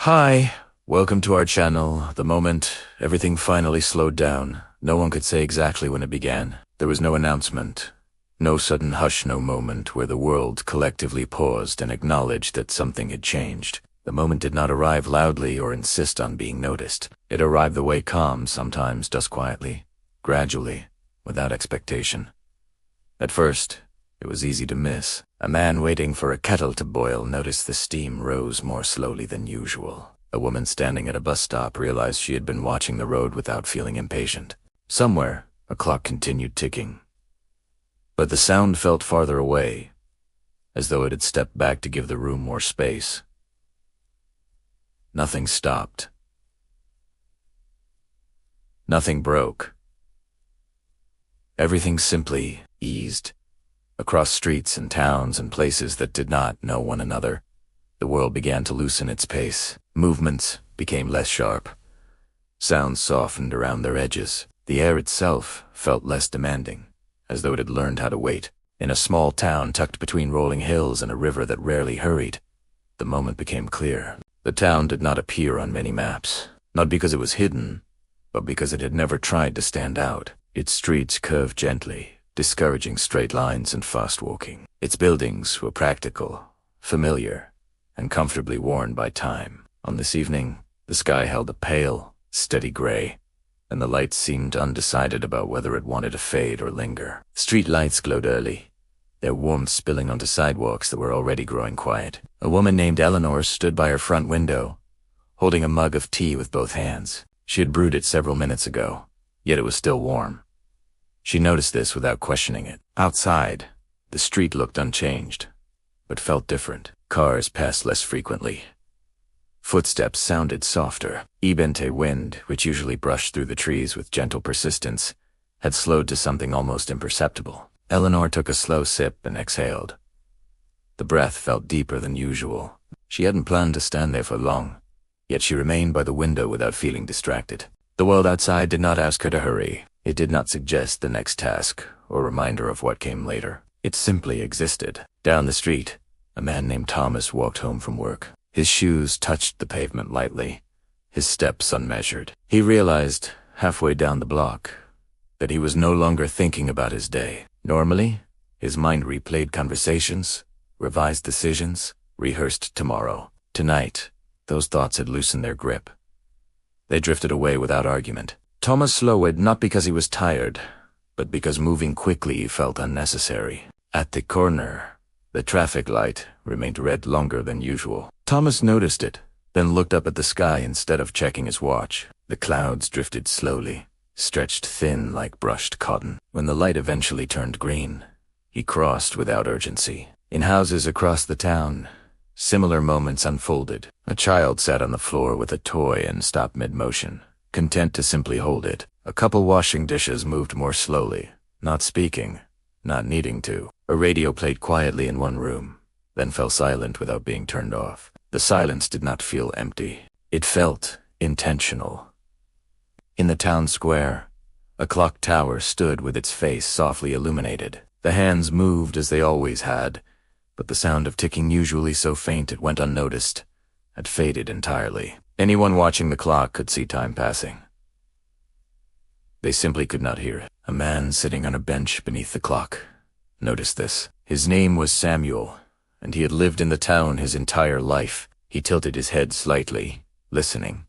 Hi, welcome to our channel. The moment everything finally slowed down, no one could say exactly when it began. There was no announcement, no sudden hush, no moment where the world collectively paused and acknowledged that something had changed. The moment did not arrive loudly or insist on being noticed. It arrived the way calm sometimes does, quietly, gradually, without expectation. At first, it was easy to miss. A man waiting for a kettle to boil noticed the steam rose more slowly than usual. A woman standing at a bus stop realized she had been watching the road without feeling impatient. Somewhere, a clock continued ticking. But the sound felt farther away, as though it had stepped back to give the room more space. Nothing stopped. Nothing broke. Everything simply eased. Across streets and towns and places that did not know one another, the world began to loosen its pace. Movements became less sharp. Sounds softened around their edges. The air itself felt less demanding, as though it had learned how to wait. In a small town tucked between rolling hills and a river that rarely hurried, the moment became clear. The town did not appear on many maps, not because it was hidden, but because it had never tried to stand out. Its streets curved gently, discouraging straight lines and fast walking. Its buildings were practical, familiar, and comfortably worn by time. On this evening, the sky held a pale, steady gray, and the light seemed undecided about whether it wanted to fade or linger. Street lights glowed early, their warmth spilling onto sidewalks that were already growing quiet. A woman named Eleanor stood by her front window, holding a mug of tea with both hands. She had brewed it several minutes ago, yet it was still warm. She noticed this without questioning it. Outside, the street looked unchanged, but felt different. Cars passed less frequently. Footsteps sounded softer. Ibente wind, which usually brushed through the trees with gentle persistence, had slowed to something almost imperceptible. Eleanor took a slow sip and exhaled. The breath felt deeper than usual. She hadn't planned to stand there for long, yet she remained by the window without feeling distracted. The world outside did not ask her to hurry. It did not suggest the next task or reminder of what came later. It simply existed. Down the street, a man named Thomas walked home from work. His shoes touched the pavement lightly, his steps unmeasured. He realized, halfway down the block, that he was no longer thinking about his day. Normally, his mind replayed conversations, revised decisions, rehearsed tomorrow. Tonight, those thoughts had loosened their grip. They drifted away without argument. Thomas slowed not because he was tired, but because moving quickly felt unnecessary. At the corner, the traffic light remained red longer than usual. Thomas noticed it, then looked up at the sky instead of checking his watch. The clouds drifted slowly, stretched thin like brushed cotton. When the light eventually turned green, he crossed without urgency. In houses across the town, similar moments unfolded. A child sat on the floor with a toy and stopped mid-motion, content to simply hold it. A couple washing dishes moved more slowly, not speaking, not needing to. A radio played quietly in one room, then fell silent without being turned off. The silence did not feel empty. It felt intentional. In the town square, a clock tower stood with its face softly illuminated. The hands moved as they always had, but the sound of ticking, usually so faint it went unnoticed, had faded entirely. Anyone watching the clock could see time passing. They simply could not hear it. A man sitting on a bench beneath the clock noticed this. His name was Samuel, and he had lived in the town his entire life. He tilted his head slightly, listening.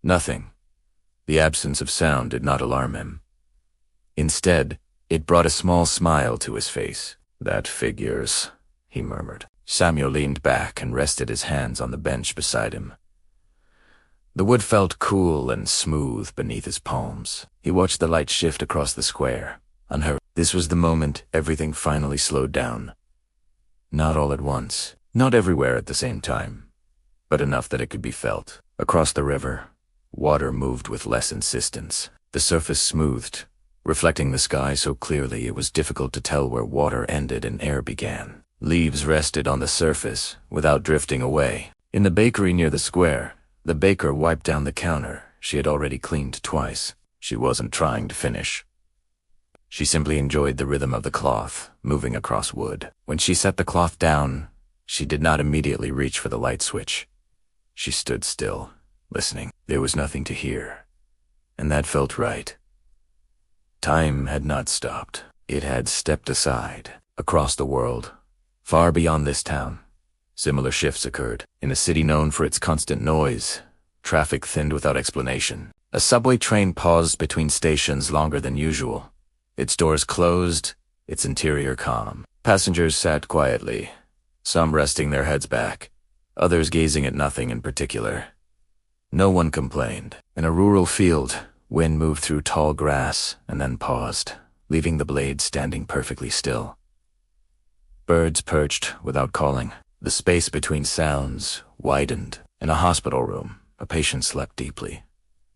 Nothing. The absence of sound did not alarm him. Instead, it brought a small smile to his face. "That figures," he murmured. Samuel leaned back and rested his hands on the bench beside him. The wood felt cool and smooth beneath his palms. He watched the light shift across the square, unhurried. This was the moment everything finally slowed down. Not all at once, not everywhere at the same time, but enough that it could be felt. Across the river, water moved with less insistence. The surface smoothed, reflecting the sky so clearly it was difficult to tell where water ended and air began. Leaves rested on the surface without drifting away. In the bakery near the square, the baker wiped down the counter she had already cleaned twice. She wasn't trying to finish. She simply enjoyed the rhythm of the cloth moving across wood. When she set the cloth down, she did not immediately reach for the light switch. She stood still, listening. There was nothing to hear, and that felt right. Time had not stopped. It had stepped aside. Across the world, far beyond this town, similar shifts occurred. In a city known for its constant noise, traffic thinned without explanation. A subway train paused between stations longer than usual. Its doors closed, its interior calm. Passengers sat quietly, some resting their heads back, others gazing at nothing in particular. No one complained. In a rural field, wind moved through tall grass and then paused, leaving the blades standing perfectly still. Birds perched without calling. The space between sounds widened. In a hospital room, a patient slept deeply,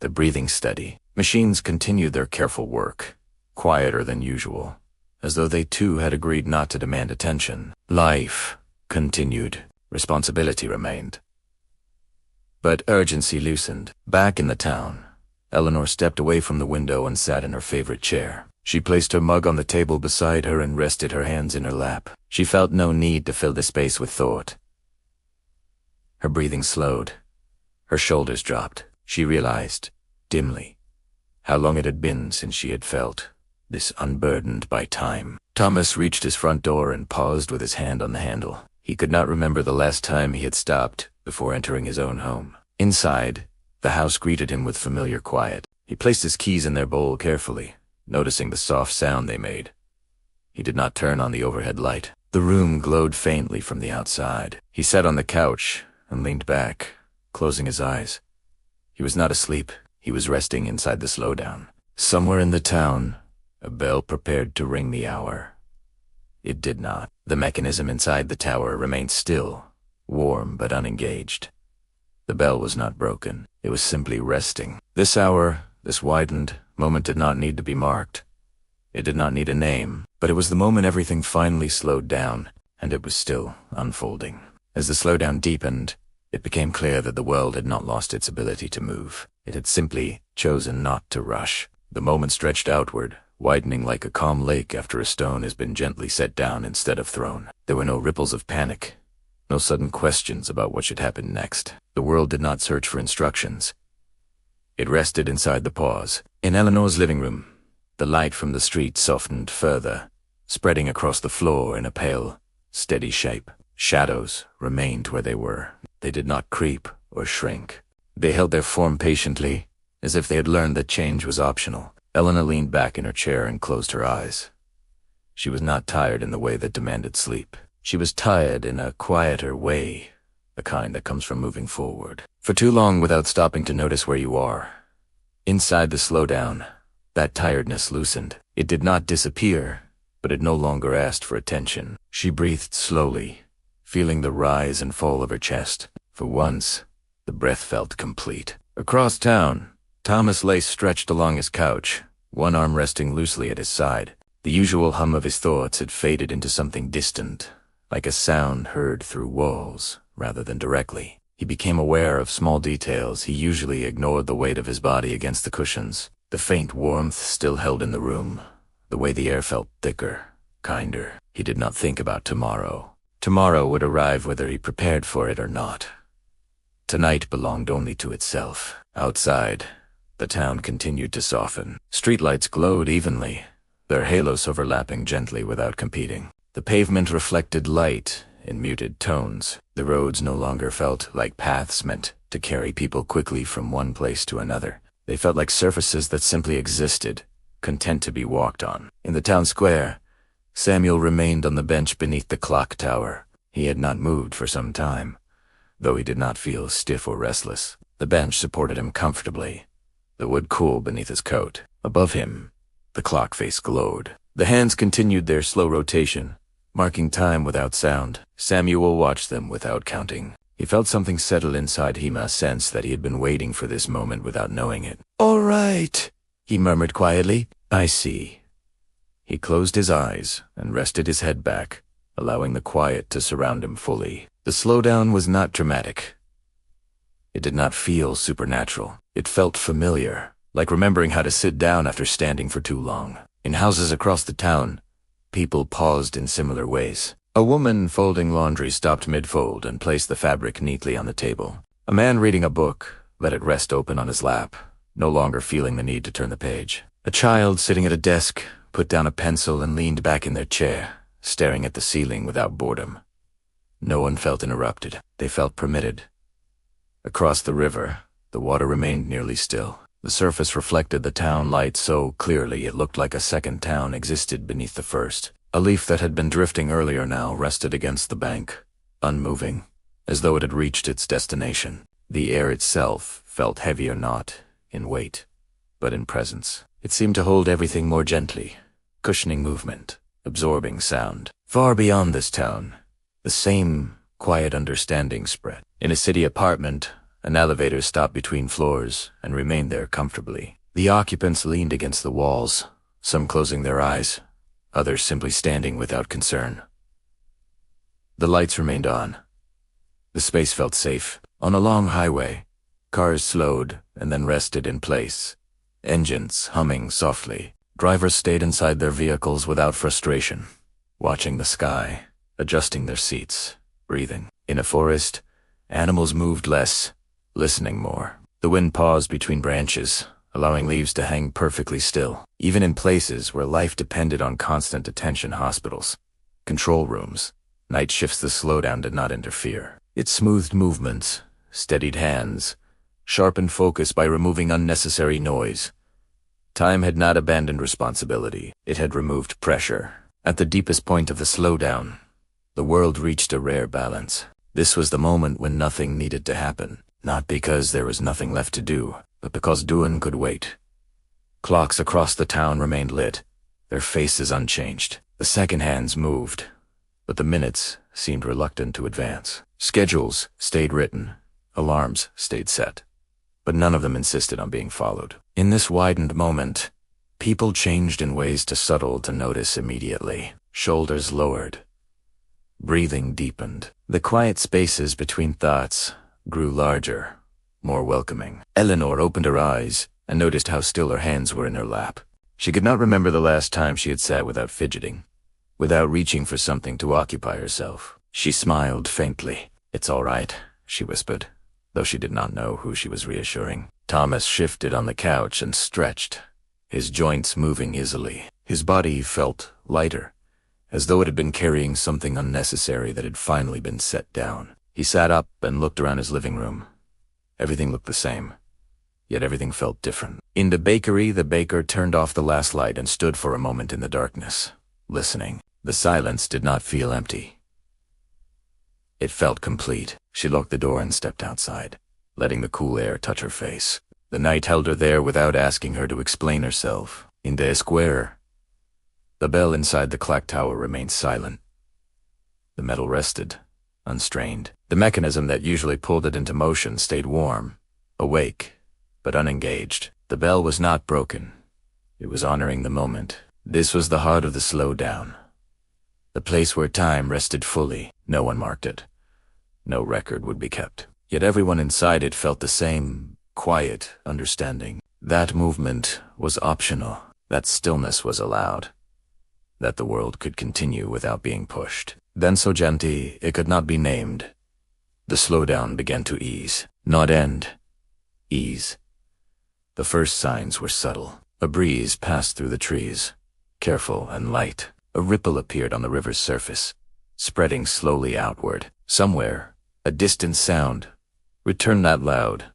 the breathing steady. Machines continued their careful work, quieter than usual, as though they too had agreed not to demand attention. Life continued. Responsibility remained. But urgency loosened. Back in the town, Eleanor stepped away from the window and sat in her favorite chair. She placed her mug on the table beside her and rested her hands in her lap. She felt no need to fill the space with thought. Her breathing slowed. Her shoulders dropped. She realized, dimly, how long it had been since she had felt this unburdened by time. Thomas reached his front door and paused with his hand on the handle. He could not remember the last time he had stopped before entering his own home. Inside, the house greeted him with familiar quiet. He placed his keys in their bowl carefully, noticing the soft sound they made. He did not turn on the overhead light. The room glowed faintly from the outside. He sat on the couch and leaned back, closing his eyes. He was not asleep. He was resting inside the slowdown. Somewhere in the town, a bell prepared to ring the hour. It did not. The mechanism inside the tower remained still, warm but unengaged. The bell was not broken. It was simply resting. This hour, this widened moment did not need to be marked. It did not need a name, but it was the moment everything finally slowed down, and it was still unfolding. As the slowdown deepened, it became clear that the world had not lost its ability to move. It had simply chosen not to rush. The moment stretched outward, widening like a calm lake after a stone has been gently set down instead of thrown. There were no ripples of panic, no sudden questions about what should happen next. The world did not search for instructions. It rested inside the pause. In Eleanor's living room, the light from the street softened further, spreading across the floor in a pale, steady shape. Shadows remained where they were. They did not creep or shrink. They held their form patiently, as if they had learned that change was optional. Eleanor leaned back in her chair and closed her eyes. She was not tired in the way that demanded sleep. She was tired in a quieter way, the kind that comes from moving forward. For too long without stopping to notice where you are. Inside the slowdown, that tiredness loosened. It did not disappear, but it no longer asked for attention. She breathed slowly, feeling the rise and fall of her chest. For once, the breath felt complete. Across town, Thomas lay stretched along his couch, one arm resting loosely at his side. The usual hum of his thoughts had faded into something distant, like a sound heard through walls rather than directly. He became aware of small details. He usually ignored the weight of his body against the cushions. The faint warmth still held in the room, the way the air felt thicker, kinder. He did not think about tomorrow. Tomorrow would arrive whether he prepared for it or not. Tonight belonged only to itself. Outside, the town continued to soften. Streetlights glowed evenly, their halos overlapping gently without competing. The pavement reflected light in muted tones. The roads no longer felt like paths meant to carry people quickly from one place to another. They felt like surfaces that simply existed, content to be walked on. In the town square, Samuel remained on the bench beneath the clock tower. He had not moved for some time, though he did not feel stiff or restless. The bench supported him comfortably, the wood cool beneath his coat. Above him, the clock face glowed. The hands continued their slow rotation, marking time without sound. Samuel watched them without counting. He felt something settle inside him, a sense that he had been waiting for this moment without knowing it. "All right," he murmured quietly. "I see." He closed his eyes and rested his head back, allowing the quiet to surround him fully. The slowdown was not dramatic. It did not feel supernatural. It felt familiar, like remembering how to sit down after standing for too long. In houses across the town, people paused in similar ways. A woman folding laundry stopped mid-fold and placed the fabric neatly on the table. A man reading a book let it rest open on his lap, no longer feeling the need to turn the page. A child sitting at a desk put down a pencil and leaned back in their chair, staring at the ceiling without boredom. No one felt interrupted. They felt permitted. Across the river, the water remained nearly still. The surface reflected the town light so clearly it looked like a second town existed beneath the first. A leaf that had been drifting earlier now rested against the bank, unmoving, as though it had reached its destination. The air itself felt heavier not in weight, but in presence. It seemed to hold everything more gently, cushioning movement, absorbing sound. Far beyond this town, the same quiet understanding spread. In a city apartment, an elevator stopped between floors and remained there comfortably. The occupants leaned against the walls, some closing their eyes, others simply standing without concern. The lights remained on. The space felt safe. On a long highway, cars slowed and then rested in place, engines humming softly. Drivers stayed inside their vehicles without frustration, watching the sky, adjusting their seats, breathing. In a forest, animals moved less, listening more. The wind paused between branches, allowing leaves to hang perfectly still. Even in places where life depended on constant attention, hospitals, control rooms, night shifts, the slowdown did not interfere. It smoothed movements, steadied hands, sharpened focus by removing unnecessary noise. Time had not abandoned responsibility. It had removed pressure. At the deepest point of the slowdown, the world reached a rare balance. This was the moment when nothing needed to happen, not because there was nothing left to do, but because doing could wait. Clocks across the town remained lit, their faces unchanged. The second hands moved, but the minutes seemed reluctant to advance. Schedules stayed written, alarms stayed set, but none of them insisted on being followed. In this widened moment, people changed in ways too subtle to notice immediately. Shoulders lowered. Breathing deepened. The quiet spaces between thoughts grew larger, more welcoming. Eleanor opened her eyes and noticed how still her hands were in her lap. She could not remember the last time she had sat without fidgeting, without reaching for something to occupy herself. She smiled faintly. "It's all right," she whispered, though she did not know who she was reassuring. Thomas shifted on the couch and stretched, his joints moving easily. His body felt lighter, as though it had been carrying something unnecessary that had finally been set down. He sat up and looked around his living room. Everything looked the same, yet everything felt different. In the bakery, the baker turned off the last light and stood for a moment in the darkness, listening. The silence did not feel empty. It felt complete. She locked the door and stepped outside, letting the cool air touch her face. The night held her there without asking her to explain herself. In the square, the bell inside the clock tower remained silent. The metal rested, unstrained. The mechanism that usually pulled it into motion stayed warm, awake, but unengaged. The bell was not broken. It was honoring the moment. This was the heart of the slowdown. The place where time rested fully. No one marked it. No record would be kept. Yet everyone inside it felt the same quiet understanding. That movement was optional. That stillness was allowed. That the world could continue without being pushed. Then so gently it could not be named. The slowdown began to ease. Not end. Ease. The first signs were subtle. A breeze passed through the trees, careful and light. A ripple appeared on the river's surface, spreading slowly outward. Somewhere, a distant sound returned, not loud,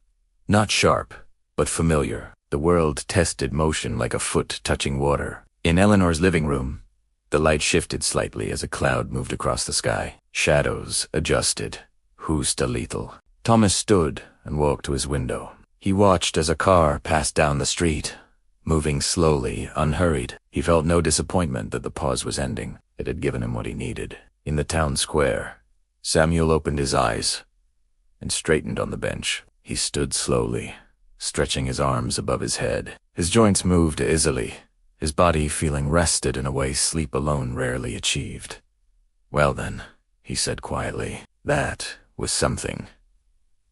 not sharp, but familiar. The world tested motion like a foot touching water. In Eleanor's living room, the light shifted slightly as a cloud moved across the sky. Shadows adjusted. Justa lethal. Thomas stood and walked to his window. He watched as a car passed down the street, moving slowly, unhurried. He felt no disappointment that the pause was ending. It had given him what he needed. In the town square, Samuel opened his eyes and straightened on the bench. He stood slowly, stretching his arms above his head. His joints moved easily, his body feeling rested in a way sleep alone rarely achieved. "Well then," he said quietly, "that was something."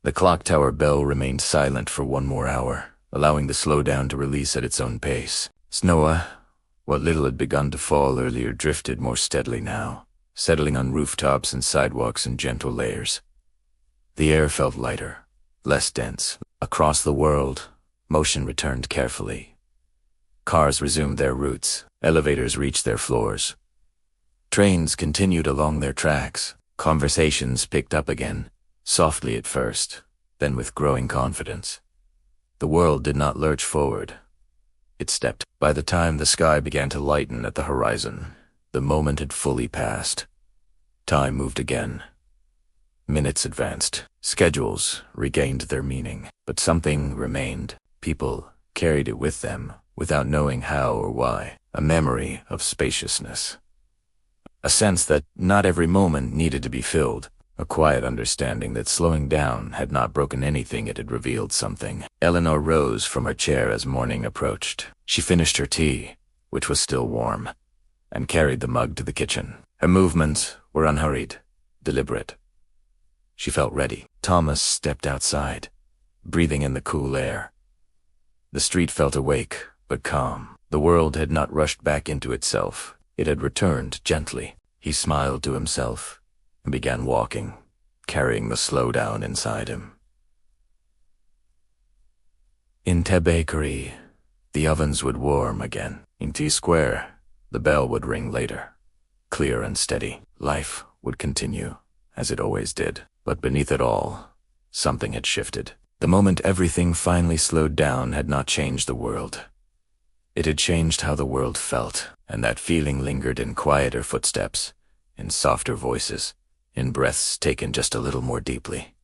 The clock tower bell remained silent for one more hour, allowing the slowdown to release at its own pace. Snow, what little had begun to fall earlier, drifted more steadily now, settling on rooftops and sidewalks in gentle layers. The air felt lighter, less dense. Across the world, motion returned carefully. Cars resumed their routes. Elevators reached their floors. Trains continued along their tracks. Conversations picked up again, softly at first, then with growing confidence. The world did not lurch forward. It stepped. By the time the sky began to lighten at the horizon, the moment had fully passed. Time moved again. Minutes advanced. Schedules regained their meaning, but something remained. People carried it with them, without knowing how or why. A memory of spaciousness. A sense that not every moment needed to be filled. A quiet understanding that slowing down had not broken anything, it had revealed something. Eleanor rose from her chair as morning approached. She finished her tea, which was still warm, and carried the mug to the kitchen. Her movements were unhurried, deliberate. She felt ready. Thomas stepped outside, breathing in the cool air. The street felt awake, but calm. The world had not rushed back into itself. It had returned gently. He smiled to himself and began walking, carrying the slowdown inside him. In Te Bakery, the ovens would warm again. In T Square, the bell would ring later. Clear and steady, life would continue, as it always did. But beneath it all, something had shifted. The moment everything finally slowed down had not changed the world. It had changed how the world felt, and that feeling lingered in quieter footsteps, in softer voices, in breaths taken just a little more deeply.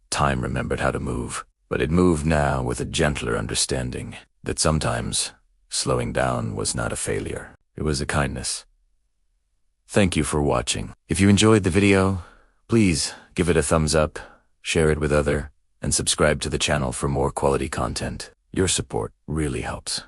Time remembered how to move, but it moved now with a gentler understanding that sometimes slowing down was not a failure. It was a kindness. Thank you for watching. If you enjoyed the video, please give it a thumbs up, share it with others, and subscribe to the channel for more quality content. Your support really helps.